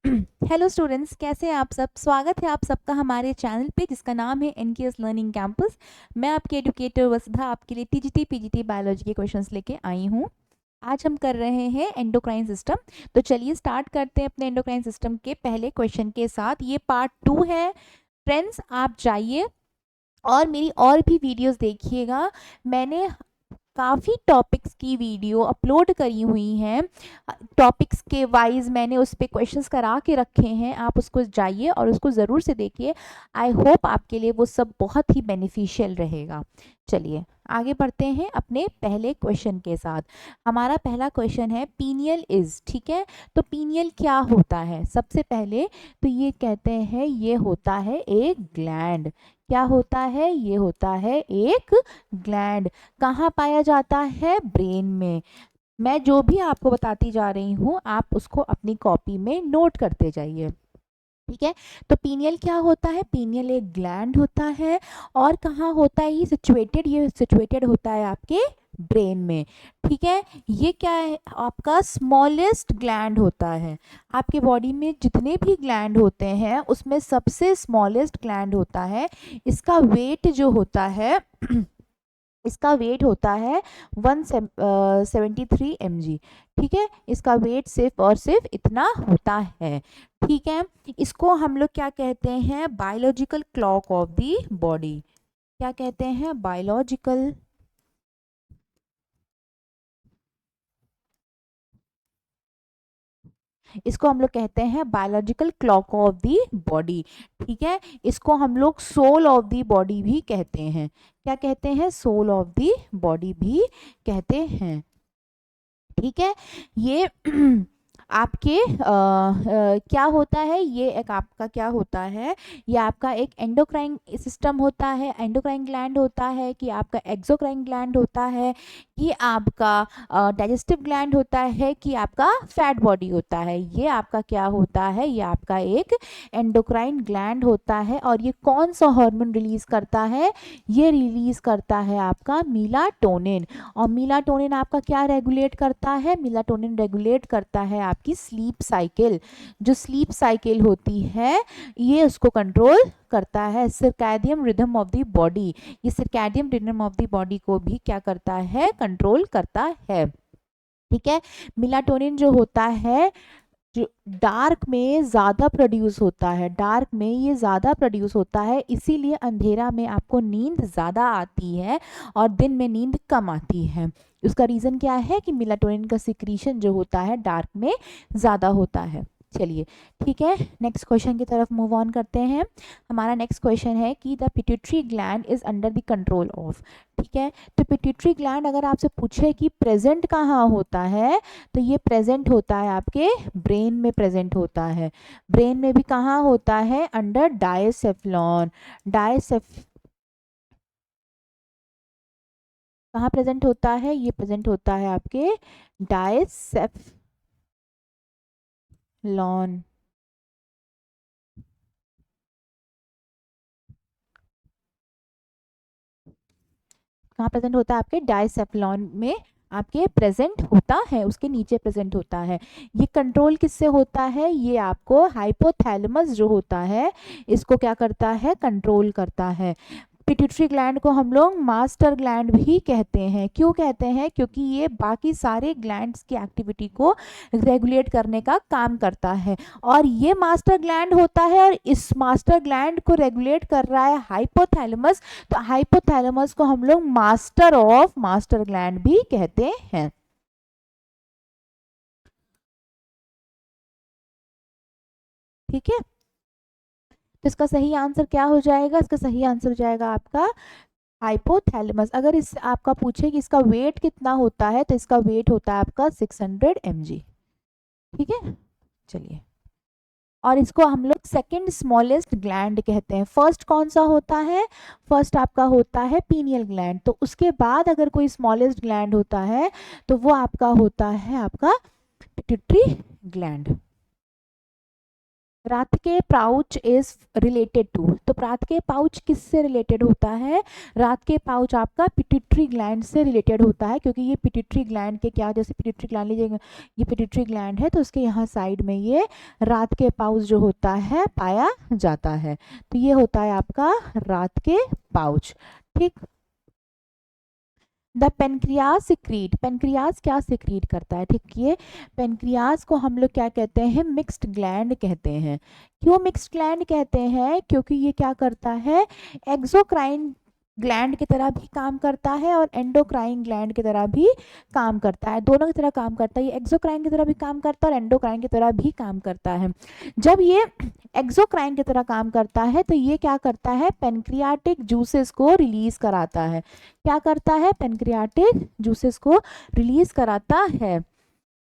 Hello students, कैसे हैं आप सब। स्वागत है आप सबका हमारे चैनल पे जिसका नाम है एनकेएस लर्निंग कैंपस। मैं आपके एडुकेटर वसुधा आपके लिए टीजीटी पीजीटी बायोलॉजी के क्वेश्चंस लेके आई हूँ। आज हम कर रहे हैं एंडोक्राइन सिस्टम। तो चलिए स्टार्ट करते हैं अपने एंडोक्राइन सिस्टम के पहले क्वेश्चन के साथ। ये पार्ट 2 है। फ्रेंड्स, आप जाइए और मेरी और भी वीडियोस देखिएगा। मैंने काफ़ी टॉपिक्स की वीडियो अपलोड करी हुई हैं। टॉपिक्स के वाइज मैंने उस पर क्वेश्चंस करा के रखे हैं। आप उसको जाइए और उसको ज़रूर से देखिए। आई होप आपके लिए वो सब बहुत ही बेनिफिशियल रहेगा। चलिए आगे बढ़ते हैं अपने पहले क्वेश्चन के साथ। हमारा पहला क्वेश्चन है पीनियल इज, ठीक है। तो पीनियल क्या होता है? सबसे पहले तो ये कहते हैं ये होता है एक ग्लैंड। क्या होता है? ये होता है एक ग्लैंड। कहाँ पाया जाता है? ब्रेन में। मैं जो भी आपको बताती जा रही हूँ आप उसको अपनी कॉपी में नोट करते जाइए, ठीक है। तो पीनियल क्या होता है? पीनियल एक ग्लैंड होता है। और कहाँ होता है ये सिचुएटेड? ये सिचुएटेड होता है आपके ब्रेन में, ठीक है। ये क्या है? आपका स्मॉलेस्ट ग्लैंड होता है। आपके बॉडी में जितने भी ग्लैंड होते हैं उसमें सबसे स्मॉलेस्ट ग्लैंड होता है। इसका वेट जो होता है इसका वेट होता है 173 mg, ठीक है। इसका वेट सिर्फ और सिर्फ इतना होता है, ठीक है। इसको हम लोग क्या कहते हैं? Biological clock of the body. क्या कहते हैं? बायोलॉजिकल इसको हम लोग कहते हैं biological clock of the body, ठीक है। इसको हम लोग सोल ऑफ द बॉडी भी कहते हैं। क्या कहते हैं? सोल ऑफ द बॉडी भी कहते हैं, ठीक है। ये आपके क्या होता है? ये एक आपका क्या होता है? ये आपका एक एंडोक्राइन सिस्टम होता है, एंडोक्राइन ग्लैंड होता है, कि आपका एक्सोक्राइन ग्लैंड होता है, कि आपका डाइजेस्टिव ग्लैंड होता है, कि आपका फैट बॉडी होता है। ये आपका क्या होता है? ये आपका एक एंडोक्राइन ग्लैंड होता है। और ये कौन सा हार्मोन रिलीज करता है? ये रिलीज करता है आपका मेलाटोनिन। और मेलाटोनिन आपका क्या रेगुलेट करता है? मेलाटोनिन रेगुलेट करता है आपकी स्लीप साइकिल। जो स्लीप साइकिल होती है ये उसको कंट्रोल करता है। Circadian rhythm of the body, ये circadian rhythm of the body को भी क्या करता है? कंट्रोल करता है, ठीक है। मेलाटोनिन जो होता है जो डार्क में ज़्यादा प्रोड्यूस होता है, डार्क में ये ज़्यादा प्रोड्यूस होता है, इसीलिए अंधेरा में आपको नींद ज़्यादा आती है और दिन में नींद कम आती है। उसका रीज़न क्या है? कि मेलाटोनिन का सिक्रीशन जो होता है डार्क में ज़्यादा होता है। चलिए ठीक है, नेक्स्ट क्वेश्चन की तरफ मूव ऑन करते हैं। हमारा नेक्स्ट क्वेश्चन है कि the pituitary gland is under the control of, ठीक है। तो पिट्यूटरी ग्लैंड अगर आपसे पूछे कि प्रेजेंट कहाँ होता है, तो ये प्रेजेंट होता है आपके ब्रेन में प्रेजेंट होता है। ब्रेन में भी कहाँ होता है? अंडर डायसेफ्लॉन। डायसेफ कहाँ प्रेजेंट होता है? ये प्रेजेंट होता है आपके डायसेफ्लॉन। कहाँ प्रेजेंट होता है? आपके डायसेफ्लॉन में आपके प्रेजेंट होता है, उसके नीचे प्रेजेंट होता है। ये कंट्रोल किससे होता है? ये आपको हाइपोथैलेमस जो होता है इसको क्या करता है? कंट्रोल करता है। पिट्यूटरी ग्लैंड को हम लोग मास्टर ग्लैंड भी कहते हैं। क्यों कहते हैं? क्योंकि ये बाकी सारे ग्लैंड्स की एक्टिविटी को रेगुलेट करने का काम करता है। और ये मास्टर ग्लैंड होता है और इस मास्टर ग्लैंड को रेगुलेट कर रहा है हाइपोथैलेमस। तो हाइपोथैलेमस को हम लोग मास्टर ऑफ मास्टर ग्लैंड भी कहते हैं, ठीक है। तो इसका सही आंसर क्या हो जाएगा? इसका सही आंसर हो जाएगा आपका हाइपोथैलेमस। अगर इस आपका पूछे कि इसका वेट कितना होता है, तो इसका वेट होता है आपका 600 mg, ठीक है। चलिए, और इसको हम लोग सेकंड स्मॉलेस्ट ग्लैंड कहते हैं। फर्स्ट कौन सा होता है? फर्स्ट आपका होता है पीनियल ग्लैंड। तो उसके बाद अगर कोई स्मॉलेस्ट ग्लैंड होता है तो वो आपका होता है आपका पिट्यूटरी ग्लैंड। रात के पाउच इज रिलेटेड टू, तो रात के पाउच किससे रिलेटेड होता है? रात के पाउच आपका पिट्यूटरी ग्लैंड से रिलेटेड होता है, क्योंकि ये पिट्यूटरी ग्लैंड के क्या, जैसे पिट्यूटरी ग्लैंड लीजिएगा, ये पिट्यूटरी ग्लैंड है तो उसके यहाँ साइड में ये रात के पाउच जो होता है पाया जाता है। तो ये होता है आपका रात के पाउच। ठीक। द पेनक्रियाज सिक्रीट, पेनक्रियाज क्या सिक्रीट करता है? ठीक, ये पेनक्रियाज को हम लोग क्या कहते हैं? मिक्स्ड ग्लैंड कहते हैं। क्यों मिक्स्ड ग्लैंड कहते हैं? क्योंकि ये क्या करता है? एक्सोक्राइन ग्लैंड की तरह भी काम करता है और एंडोक्राइन ग्लैंड की तरह भी काम करता है, दोनों की तरह काम करता है। ये एक्सोक्राइन की तरह भी काम करता है और एंडोक्राइन की तरह भी काम करता है। जब ये एक्सोक्राइन की तरह काम करता है तो ये क्या करता है? पेनक्रियाटिक जूसेस को रिलीज कराता है। क्या करता है? पेनक्रियाटिक जूसेस को रिलीज कराता है।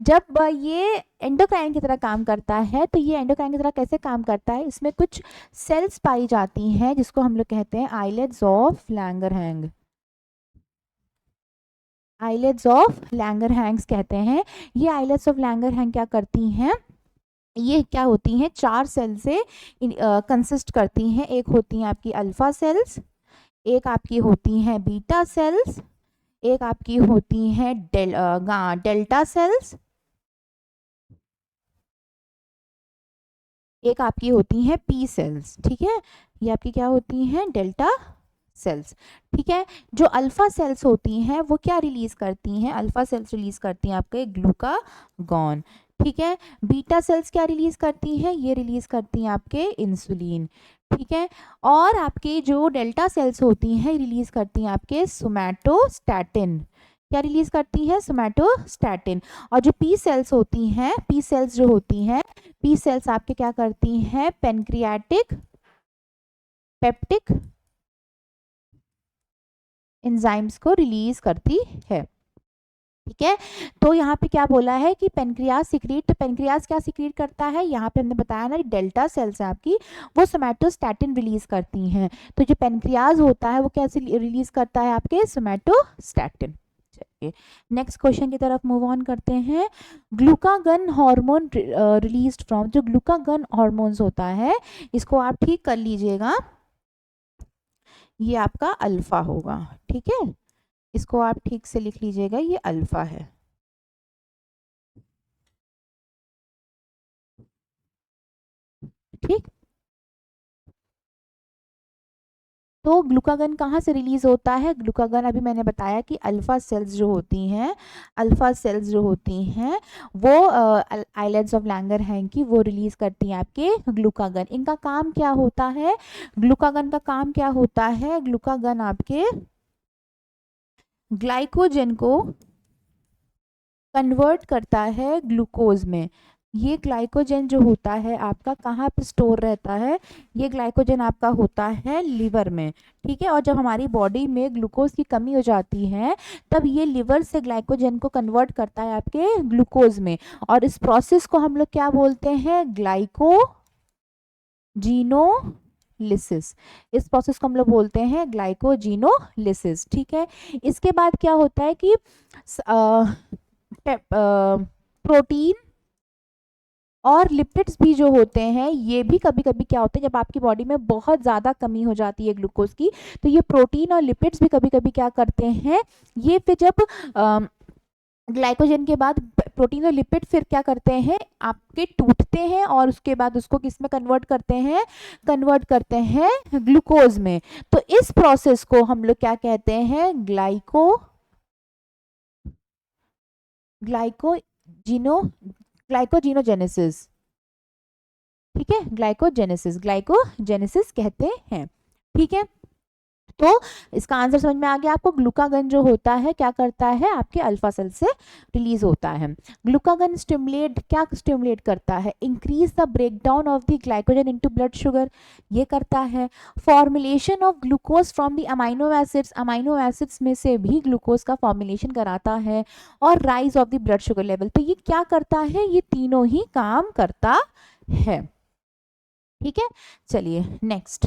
जब ये एंडोक्राइन की तरह काम करता है तो ये एंडोक्राइन की तरह कैसे काम करता है? इसमें कुछ सेल्स पाई जाती हैं जिसको हम लोग कहते हैं आइलेट्स ऑफ लैंगरहैंग, आइलेट्स ऑफ लैंगरहैंग्स कहते हैं। ये आइलेट्स ऑफ लैंगरहैंग क्या करती हैं? ये क्या होती हैं? 4 सेल से कंसिस्ट करती हैं। एक होती हैं आपकी अल्फा सेल्स, एक आपकी होती हैं बीटा सेल्स, एक आपकी होती हैं डेल्टा सेल्स, एक आपकी होती हैं पी सेल्स। ठीक है, ये आपकी क्या होती हैं? Delta sales. ठीक है, जो अल्फा सेल्स होती हैं वो क्या रिलीज करती हैं? अल्फा सेल्स रिलीज करती हैं आपके ग्लूकागॉन। ठीक है, बीटा सेल्स क्या रिलीज करती हैं? ये रिलीज करती हैं आपके इंसुलिन। ठीक है, और आपके जो डेल्टा सेल्स होती हैं रिलीज करती हैं आपके सोमैटोस्टैटिन। क्या रिलीज करती है? सोमैटोस्टैटिन। और जो पी सेल्स होती हैं, पी सेल्स जो होती हैं, पी सेल्स आपके क्या करती हैं? पेनक्रियाटिक पेप्टिक एंजाइम्स को रिलीज करती है। ठीक है, तो यहाँ पे क्या बोला है कि पेनक्रियाज सिक्रीट, तो पेनक्रियाज क्या सिक्रीट करता है? यहाँ पे हमने बताया ना, डेल्टा सेल्स है आपकी, वो सोमैटोस्टैटिन रिलीज करती हैं। तो जो पेनक्रियाज होता है वो कैसे रिलीज करता है? आपके सोमैटोस्टैटिन। चलिए नेक्स्ट क्वेश्चन की तरफ मूव ऑन करते हैं। ग्लूकागन हार्मोन रिलीज्ड फ्रॉम, जो ग्लूकागन हार्मोन्स होता है इसको आप ठीक कर लीजिएगा, ये आपका अल्फा होगा। ठीक है, इसको आप ठीक से लिख लीजिएगा, ये अल्फा है। ठीक, तो ग्लूकागन कहाँ से रिलीज होता है? ग्लूकागन अभी मैंने बताया कि अल्फा सेल्स जो होती हैं, अल्फा सेल्स जो होती हैं वो आइलेट्स ऑफ लैंगरहैंग की वो रिलीज करती हैं आपके ग्लूकागन। इनका काम क्या होता है? ग्लूकागन का काम क्या होता है? ग्लूकागन आपके ग्लाइकोजन को कन्वर्ट करता है ग्लूकोज में। ये ग्लाइकोजन जो होता है आपका कहाँ पे स्टोर रहता है? ये ग्लाइकोजन आपका होता है लिवर में। ठीक है, और जब हमारी बॉडी में ग्लूकोज की कमी हो जाती है तब ये लिवर से ग्लाइकोजन को कन्वर्ट करता है आपके ग्लूकोज में, और इस प्रोसेस को हम लोग क्या बोलते हैं? ग्लाइकोजीनोलिसिस। इस प्रोसेस को हम लोग बोलते हैं ग्लाइकोजीनोलिसिस। ठीक है, इसके बाद क्या होता है कि प्रोटीन और लिपिड्स भी जो होते हैं ये भी कभी कभी क्या होते हैं, जब आपकी बॉडी में बहुत ज़्यादा कमी हो जाती है ग्लूकोज की, तो ये प्रोटीन और लिपिड्स भी कभी कभी क्या करते हैं, ये फिर जब ग्लाइकोजन के बाद प्रोटीन और लिपिड फिर क्या करते हैं आपके? टूटते हैं और उसके बाद उसको किस में कन्वर्ट करते हैं? कन्वर्ट करते हैं ग्लूकोज में। तो इस प्रोसेस को हम लोग क्या कहते हैं? ग्लाइकोजीनोजेनेसिस। ठीक है, ग्लाइकोजेनेसिस कहते हैं। ठीक है, तो इसका आंसर समझ में आ गया आपको। ग्लूकागन जो होता है क्या करता है? आपके अल्फा सेल से रिलीज होता है। ग्लूकागन क्या स्टिमुलेट करता है? Increase the breakdown of the glycogen into blood sugar, ये करता है। Formulation of glucose from the amino acids, amino acids में से भी ग्लूकोज का फॉर्मुलेशन कराता है। और rise of the blood sugar level, तो ये क्या करता है? ये तीनों ही काम करता है। ठीक है, चलिए नेक्स्ट,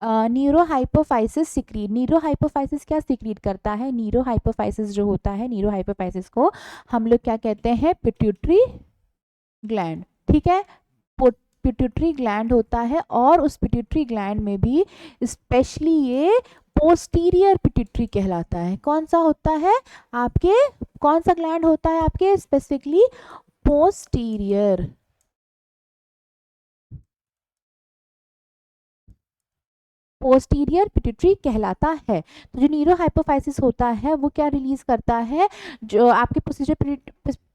न्यूरोहाइपोफाइसिस सिक्रीट। न्यूरोहाइपोफाइसिस क्या सिक्रीट करता है? न्यूरोहाइपोफाइसिस जो होता है, न्यूरोहाइपोफाइसिस को हम लोग क्या कहते हैं? Pituitary gland. ठीक है, पिट्यूटरी ग्लैंड होता है, और उस पिट्यूटरी ग्लैंड में भी स्पेशली ये पोस्टीरियर पिट्यूटरी कहलाता है। कौन सा होता है आपके, कौन सा ग्लैंड होता है आपके स्पेसिफिकली, पोस्टीरियर। पोस्टीरियर पिट्यूटरी कहलाता है। तो जो न्यूरो हाइपोफाइसिस होता है वो क्या रिलीज करता है, जो आपके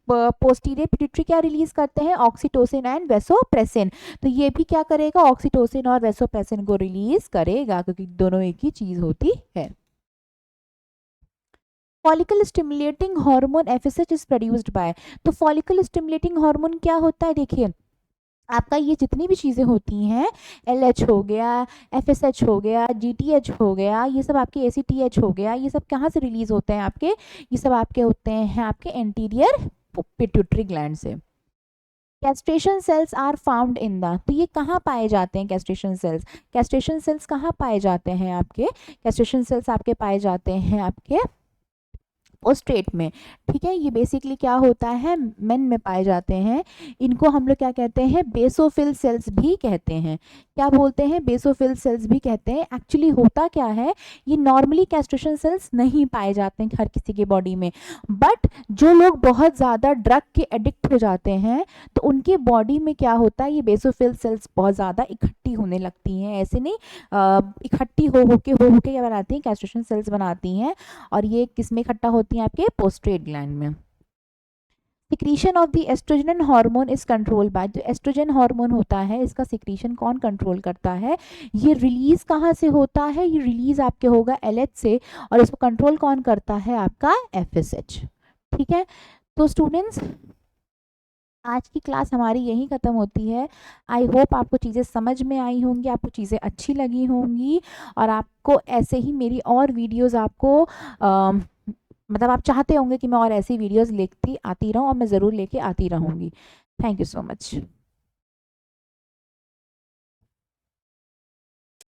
पोस्टीरियर पिट्यूटरी क्या रिलीज करते हैं, ऑक्सीटोसिन एंड वेसोप्रेसिन। तो ये भी क्या करेगा, ऑक्सीटोसिन और वेसोप्रेसिन को रिलीज करेगा, क्योंकि दोनों एक ही चीज होती है। Follicle stimulating hormone FSH is produced by. तो फॉलिकल स्टिमुलेटिंग हार्मोन क्या होता है, देखिए आपका ये जितनी भी चीज़ें होती हैं, एलएच हो गया, एफएसएच हो गया, जीटीएच हो गया, ये सब आपके एसीटीएच हो गया, ये सब कहाँ से रिलीज होते हैं आपके, ये सब आपके होते हैं आपके एंटीरियर पिट्यूटरी ग्लैंड से। Castration cells are found in the, तो ये कहाँ पाए जाते हैं कैस्ट्रेशन सेल्स, कैस्ट्रेशन सेल्स कहाँ पाए जाते हैं आपके, कैस्ट्रेशन सेल्स आपके पाए जाते हैं आपके पोस्ट्रेट में। ठीक है, ये बेसिकली क्या होता है, मेन में पाए जाते हैं। इनको हम लोग क्या कहते हैं, बेसोफिल सेल्स भी कहते हैं। क्या बोलते हैं, बेसोफिल सेल्स भी कहते हैं। एक्चुअली होता क्या है, ये नॉर्मली कैस्ट्रेशन सेल्स नहीं पाए जाते हैं हर किसी के बॉडी में, बट जो लोग बहुत ज़्यादा ड्रग के एडिक्ट हो जाते हैं तो उनके बॉडी में क्या होता है, ये बेसोफिल सेल्स बहुत ज़्यादा इकट्ठी होने लगती हैं। ऐसे नहीं, इकट्ठी हो के क्या बनाती हैं, कैस्ट्रेशन सेल्स बनाती हैं। और ये किस में इकट्ठा होती हैं, आपके पोस्ट्रेट ग्लैंड में। Secretion of the estrogen hormone is control by, जो एस्ट्रोजन हार्मोन होता है इसका सिक्रीशन कौन कंट्रोल करता है, ये रिलीज कहाँ से होता है, ये रिलीज आपके होगा एलएच से, और इसको कंट्रोल कौन करता है, आपका एफएसएच। ठीक है, तो स्टूडेंट्स आज की क्लास हमारी यहीं ख़त्म होती है। आई होप आपको चीज़ें समझ में आई होंगी, आपको चीज़ें अच्छी लगी होंगी, और आपको ऐसे ही मेरी और वीडियोस आपको मतलब आप चाहते होंगे कि मैं और ऐसी वीडियोस लेती आती रहूं, और मैं ज़रूर लेके आती रहूँगी। Thank you so much.